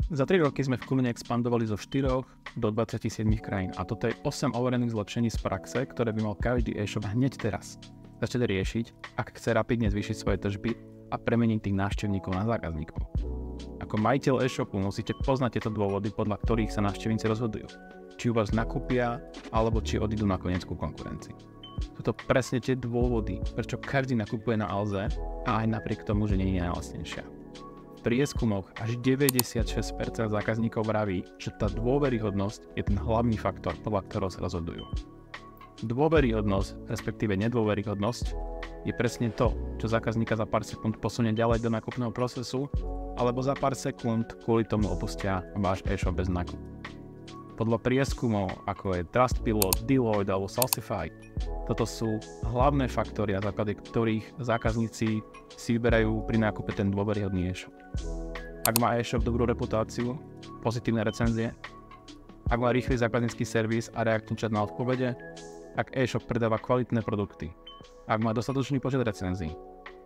Za 3 roky sme v Kuline expandovali zo 4 do 27 krajín a toto je 8 overených zlepšení z praxe, ktoré by mal každý e-shop hneď teraz začať riešiť, ak chce rapidne zvýšiť svoje tržby a premeniť tých návštevníkov na zákazníkov. Ako majiteľ e-shopu musíte poznať tieto dôvody, podľa ktorých sa návštevníci rozhodujú. Či u vás nakúpia, alebo či odídu nakoniec ku konkurencii. Sú to presne tie dôvody, prečo každý nakupuje na Alze a aj napriek tomu, že nie je najlacnejšia. V prieskumoch až 96% zákazníkov vraví, že tá dôveryhodnosť je ten hlavný faktor, podľa ktorého sa rozhodujú. Dôveryhodnosť, respektíve nedôveryhodnosť, je presne to, čo zákazníka za pár sekúnd posunie ďalej do nákupného procesu, alebo za pár sekúnd kvôli tomu opustia váš e-shop bez nákupu. Podľa prieskumov, ako je Trustpilot, Deloitte alebo Salsify, toto sú hlavné faktory, na základe ktorých zákazníci si vyberajú pri nákupe ten dôveryhodný e-shop. Ak má e-shop dobrú reputáciu, pozitívne recenzie, ak má rýchly zákaznícky servis a reakčný čas na odpovede, ak e-shop predáva kvalitné produkty, ak má dostatočný počet recenzií,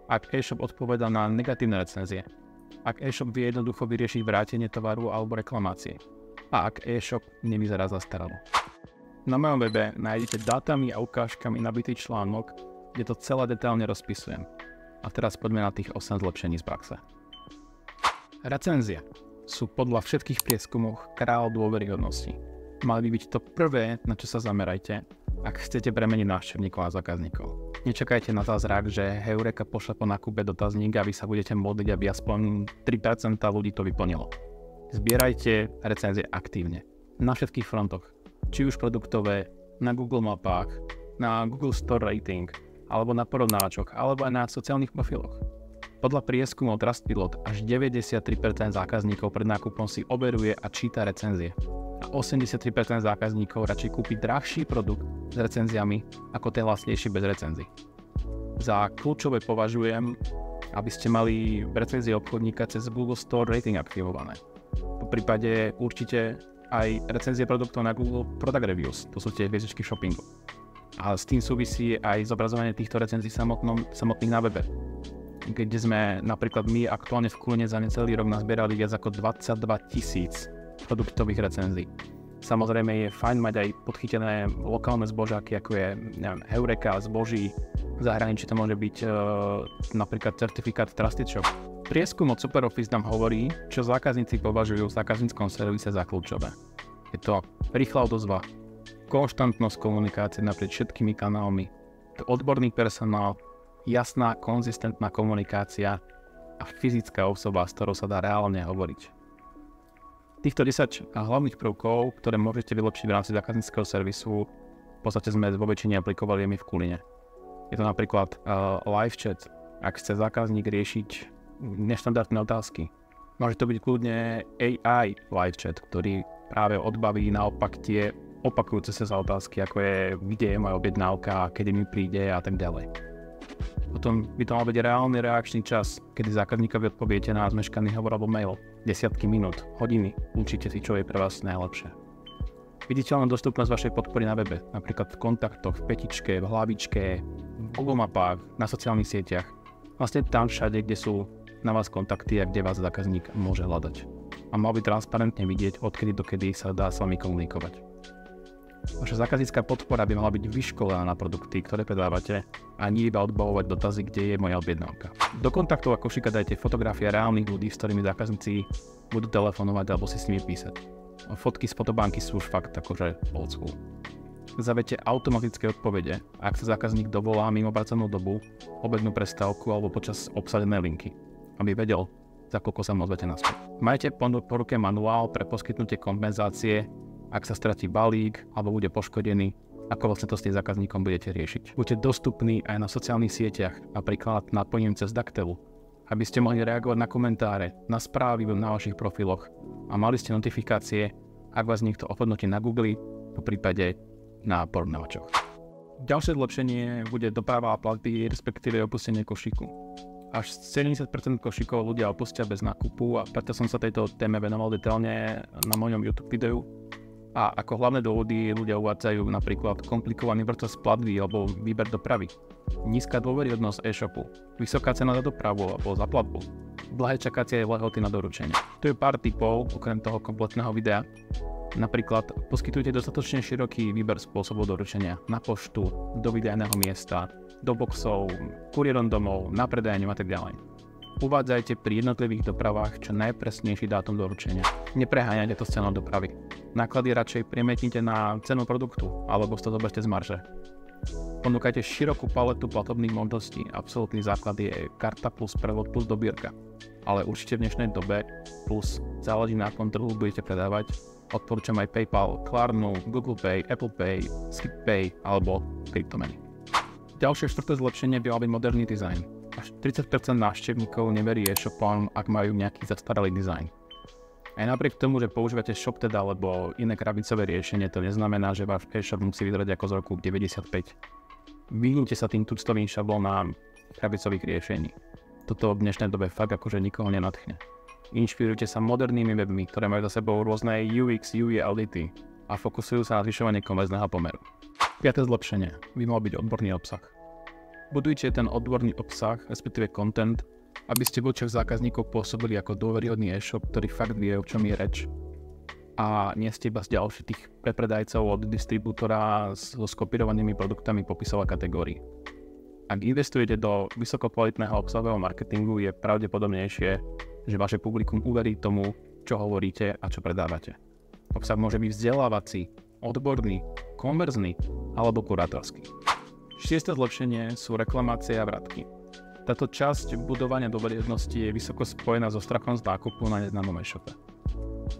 ak e-shop odpovedá na negatívne recenzie, ak e-shop vie jednoducho vyriešiť vrátenie tovaru alebo reklamácie, a ak e-shop nevyzerá zastaralo. Na mojom webe nájdete dátami a ukážkami nabitý článok, kde to celé detailne rozpisujem. A teraz poďme na tých 8 zlepšení z praxe. Recenzie sú podľa všetkých prieskumov kráľ dôveryhodnosti. Mali by byť to prvé, na čo sa zamerajte, ak chcete premeniť návštevníkov a zákazníkov. Nečakajte na zázrak, že Heureka pošle po nákupe dotazník a vy sa budete modliť, aby aspoň 3% ľudí to vyplnilo. Zbierajte recenzie aktívne, na všetkých frontoch, či už produktové, na Google mapách, na Google Store Rating, alebo na porovnávačoch, alebo aj na sociálnych profiloch. Podľa prieskumov Trustpilot až 93% zákazníkov pred nákupom si overuje a číta recenzie. A 83% zákazníkov radšej kúpi drahší produkt s recenziami ako ten lacnejší bez recenzií. Za kľúčové považujem, aby ste mali recenzie obchodníka cez Google Store Rating aktivované. Po prípade určite aj recenzie produktov na Google Product Reviews, to sú tie hviezdičky shoppingu. A s tým súvisí aj zobrazovanie týchto recenzií samotných na webe. Kde sme napríklad my aktuálne v Kuline za necelý rok nazbierali viac ako 22 000 produktových recenzií. Samozrejme je fajn mať aj podchytené lokálne zbožáky, ako je Heureka, zboží, v zahraničí to môže byť napríklad certifikát Trusted Shop. Prieskum od SuperOffice nám hovorí, čo zákazníci považujú v zákazníckom servise za kľúčové. Je to rýchla odozva, konštantnosť komunikácie naprieč všetkými kanálmi, to odborný personál, jasná, konzistentná komunikácia a fyzická osoba, s ktorou sa dá reálne hovoriť. Týchto 10 hlavných prvkov, ktoré môžete vylepšiť v rámci zákazníckeho servisu, v podstate sme vo väčšine aplikovali my v Kuline. Je to napríklad live chat, ak chce zákazník riešiť neštandardné otázky. Môže to byť kľudne AI live chat, ktorý práve odbaví naopak tie opakujúce sa otázky, ako je, kde je moja objednávka, kedy mi príde a tak ďalej. Potom by to mal byť reálny reakčný čas, kedy zákazníkovi odpoviete na zmeškaný hovor alebo mail. Desiatky minút, hodiny, určite si, čo je pre vás najlepšie. Viditeľná dostupnosť vašej podpory na webe, napríklad v kontaktoch, v petičke, v hlavičke, v Google mapách, na sociálnych sieťach. Vlastne tam všade, kde sú na vás kontakty a kde vás zákazník môže hľadať. A mal by transparentne vidieť, odkedy do kedy sa dá s vami komunikovať. Vaša zákaznícka podpora by mala byť vyškolená na produkty, ktoré predávate a nie iba odbavovať dotazy, kde je moja objednávka. Do kontaktov a košíka dajte fotografie reálnych ľudí, s ktorými zákazníci budú telefonovať alebo si s nimi písať. Fotky z fotobánky sú už fakt akože old school. Zavete automatické odpovede, ak sa zákazník dovolá mimo pracovnú dobu, obednú prestávku alebo počas obsadenej linky, aby vedel, za koľko sa mu ozvete naspäť. Majte po ruke manuál pre poskytnutie kompenzácie, ak sa stratí balík alebo bude poškodený, ako vlastne to s tým zákazníkom budete riešiť. Buďte dostupní aj na sociálnych sieťach, napríklad napojením cez Daktelu, aby ste mohli reagovať na komentáre, na správy na vašich profiloch a mali ste notifikácie, ak vás niekto ohodnotí na Google, po prípade na porovnávačoch. Ďalšie zlepšenie bude doprava a platby, respektíve opustenie košíku. Až 70% košíkov ľudia opustia bez nákupu a preto som sa tejto téme venoval detailne na mojom YouTube videu. A ako hlavné dôvody ľudia uvádzajú napríklad komplikovaný proces platby alebo výber dopravy, nízka dôveryhodnosť e-shopu, vysoká cena za dopravu alebo za platbu, blahé čakacie lehoty na doručenie. Tu je pár tipov, okrem toho kompletného videa. Napríklad poskytujte dostatočne široký výber spôsobov doručenia na poštu, do vydajného miesta, do boxov, kuriérom domov, na predajňu a tak ďalej. Uvádzajte pri jednotlivých dopravách čo najpresnejší dátum doručenia. Nepreháňajte to s cenou dopravy. Náklady radšej premietnite na cenu produktu alebo to zoberte z marže. Ponúkajte širokú paletu platobných možností. Absolutný základ je karta plus prevod plus dobierka. Ale určite v dnešnej dobe plus záleží na akom trhu budete predávať. Odporúčam aj PayPal, Klarnu, Google Pay, Apple Pay, SkipPay alebo kryptomeny. Ďalšie štvrté zlepšenie by mal byť moderný dizajn. Až 30% návštevníkov neverí e-shopom, ak majú nejaký zastaralý dizajn. Aj napriek tomu, že používate ShopTed alebo iné krabicové riešenie, to neznamená, že váš e-shop musí vyzerať ako z roku 95. Vyhnite sa tým tuctovým šablónám krabicových riešení. Toto v dnešnej dobe fakt akože nikoho nenadchne. Inšpirujte sa modernými webmi, ktoré majú za sebou rôzne UX, UI audity a fokusujú sa na zvyšovanie konverzného pomeru. 5. zlepšenie by mal byť odborný obsah. Budujte ten odborný obsah, respektíve content, aby ste v očiach zákazníkov pôsobili ako dôveryhodný e-shop, ktorý fakt vie, o čom je reč. A nie ste iba z ďalších tých prepredajcov od distribútora so skopírovanými produktami popisov a kategórií. Ak investujete do vysokokvalitného obsahového marketingu, je pravdepodobnejšie, že vaše publikum uverí tomu, čo hovoríte a čo predávate. Obsah môže byť vzdelávací, odborný, konverzný alebo kurátorský. 6. zlepšenie sú reklamácie a vratky. Táto časť budovania dôveryhodnosti je vysoko spojená so strachom z nákupu na neznámom e-shope.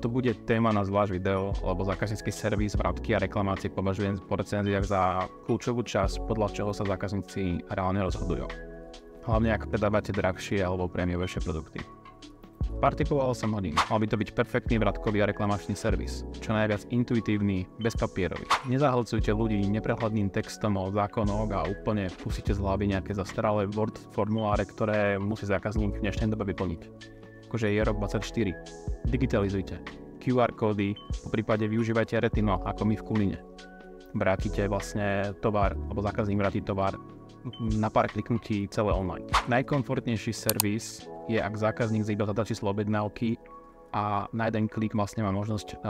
To bude téma na zvlášť video, lebo zákaznícky servis, vratky a reklamácie považujem po recenziách za kľúčovú časť, podľa čoho sa zákazníci reálne rozhodujú. Hlavne ak predávate drahšie alebo prémiovejšie produkty. Pár tipov 8 hodín. Mal by to byť perfektný vratkový a reklamačný servis, čo najviac intuitívny, bezpapierový. Nezahlcujte ľudí neprehľadným textom o zákonoch a úplne pustíte z hlavy nejaké zastaralé Word formuláre, ktoré musí zákazník v dnešnej dobe vyplniť. Akože je rok 24. Digitalizujte. QR kódy, poprípade využívajte Retino, ako my v Kuline. Vrátite vlastne tovar, alebo zákazník vráti tovar na pár kliknutí celé online. Najkomfortnejší servis je, ak zákazník iba zadá číslo objednávky a na jeden klik vlastne má možnosť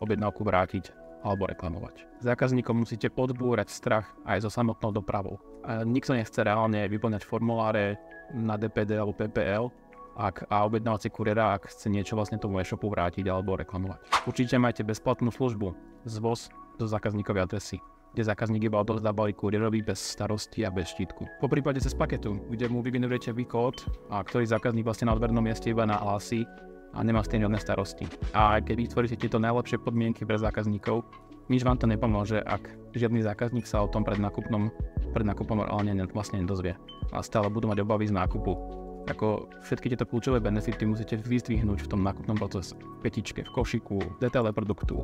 objednávku vrátiť alebo reklamovať. Zákazníkom musíte odbúrať strach aj so samotnou dopravou. Nikto nechce reálne vyplňať formuláre na DPD alebo PPL a objednávať si kuriéra, ak chce niečo vlastne tomu e-shopu vrátiť alebo reklamovať. Určite majte bezplatnú službu zvoz do zákazníkovej adresy, kde zákazník iba odovzdá balík kuriérovi bez starosti a bez štítku. Po prípade cez paketu, kde mu vygenerujete kód, a ktorý zákazník vlastne na odbernom mieste iba nahlási a nemá s tým žiadne starosti. A keď vytvoríte tieto najlepšie podmienky pre zákazníkov, nič vám to nepomôže, ak žiadny zákazník sa o tom pred nákupom reálne vlastne nedozvie. A stále budú mať obavy z nákupu. Ako všetky tieto kľúčové benefity musíte vyzdvihnúť v tom nákupnom procese. Petičke, v košiku, v detaile produktu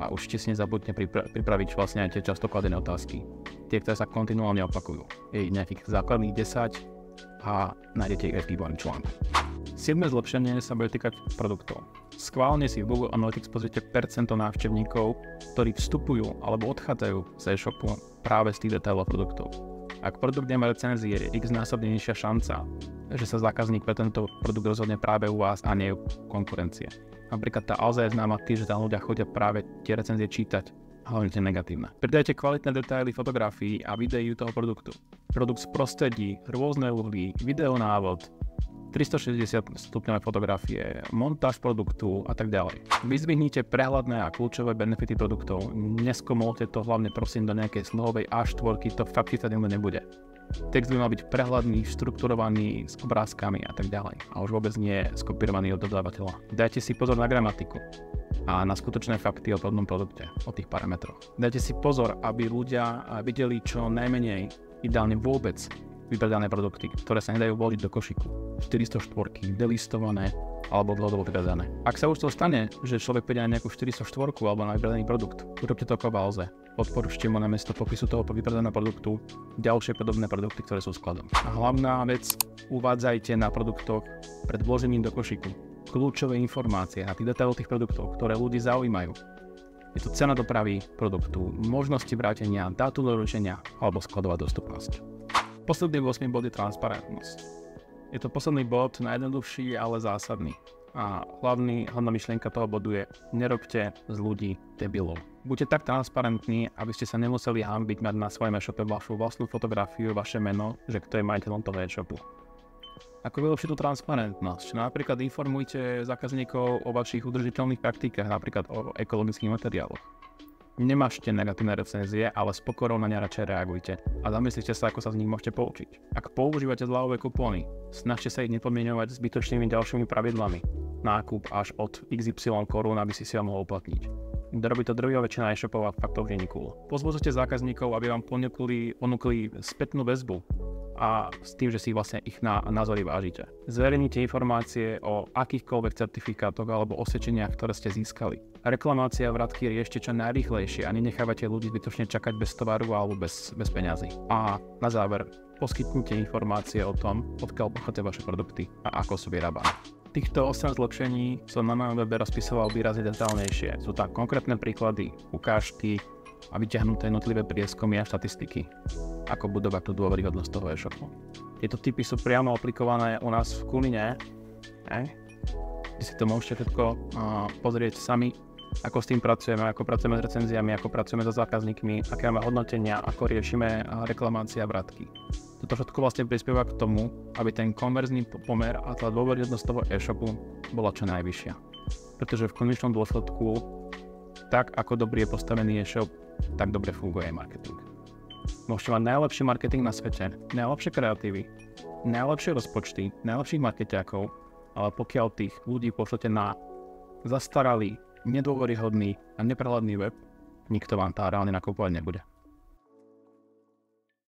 a určite si nezabudnite pripraviť vlastne aj tie často kladené otázky. Tie, ktoré sa kontinuálne opakujú. Je nejakých základných 10 a nájdete ich aj v výbornom článku. 7. zlepšenie sa bude týkať produktov. Schválne si v Google Analytics pozrite percento návštevníkov, ktorí vstupujú alebo odchádzajú z e-shopu práve z tých detailov produktov. Ak produkt nemá recenzie, je x-násobne nižšia šanca, že sa zákazník pre tento produkt rozhodne práve u vás a nie u konkurencie. Napríklad tá ozaj známa tým, že tam ľudia chodia práve tie recenzie čítať, hlavne tie negatívne. Pridajte kvalitné detaily fotografií a videí toho produktu. Produkt z prostredí, rôzne uhly, videonávod, 360 stupňové fotografie, montáž produktu a tak ďalej. Vyzdvihnite prehľadné a kľúčové benefity produktov. Neskomolte to hlavne prosím do nejakej sluhovej A4, to fakt čítať nebude. Text by mal byť prehľadný, štrukturovaný, s obrázkami a tak ďalej. A už vôbec nie skopírovaný od dodávateľa. Dajte si pozor na gramatiku a na skutočné fakty o podobnom produkte, o tých parametroch. Dajte si pozor, aby ľudia videli čo najmenej, ideálne vôbec, vypredané produkty, ktoré sa nedajú vložiť do košíku. 404, delistované alebo dlhodobo vypredané. Ak sa už to stane, že človek príde na nejakú 404 alebo na vypredaný produkt, urobte to ako v Alze. Odporúčte mu namiesto popisu toho vypredaného produktu ďalšie podobné produkty, ktoré sú skladom. A hlavná vec, uvádzajte na produktoch pred vložením do košíku kľúčové informácie a tých detailov tých produktov, ktoré ľudí zaujímajú. Je to cena dopravy produktu, možnosti vrátenia, dátum doručenia alebo skladová dostupnosť. Posledný 8 bod je transparentnosť. Je to posledný bod, najjednoduchší, ale zásadný. A hlavná myšlienka toho bodu je, nerobte z ľudí debilov. Buďte tak transparentní, aby ste sa nemuseli hanbiť mať na svojom e-shope vašu vlastnú fotografiu, vaše meno, že kto je majiteľom toho e-shopu. Ako vylepšiť tú transparentnosť? Napríklad informujte zákazníkov o vašich udržiteľných praktikách, napríklad o ekologických materiáloch. Nemášte negatívne recenzie, ale s pokorou na ne radšej reagujte a zamyslite sa, ako sa z nich môžete poučiť. Ak používate zľavové kupóny, snažte sa ich nepodmieňovať zbytočnými ďalšími pravidlami. Nákup až od XY korún, aby si ho mohol uplatniť. Kto robí to drvivá väčšina e-shopov a fakt to už nie je cool. Pozbudzujte zákazníkov, aby vám ponúkli spätnú väzbu a s tým, že si vlastne ich názory vážite. Zverejnite informácie o akýchkoľvek certifikátoch alebo osvedčeniach, ktoré ste získali. Reklamácia vratky riešte čo najrýchlejšie a nenechávate ľudí zbytočne čakať bez tovaru alebo bez peňazí. A na záver, poskytnite informácie o tom, odkiaľ pochádzajú vaše produkty a ako sú vyrábané. Týchto 8 zlepšení som na mojom webe rozpisoval výrazne detailnejšie. Sú tam konkrétne príklady, ukážky a vyťahnuté jednotlivé prieskumy a štatistiky, ako budovať tú dôveryhodnosť toho e-shopu. Tieto tipy sú priamo aplikované u nás v Kuline, kde si to môžete všetko pozrieť sami, ako s tým pracujeme, ako pracujeme s recenziami, ako pracujeme so zákazníkmi, aké máme hodnotenia, ako riešime reklamácie a vratky. Toto všetko vlastne prispieva k tomu, aby ten konverzný pomer a tá dôveryhodnosť toho e-shopu bola čo najvyššia. Pretože v konečnom dôsledku, tak ako dobrý je postavený e-shop, tak dobre funguje aj marketing. Môžete mať najlepší marketing na svete, najlepšie kreatívy, najlepšie rozpočty, najlepších marketiakov, ale pokiaľ tých ľudí pošlete na zastaralý, nedôveryhodný a neprehľadný web, nikto vám tá reálne nakupovať nebude.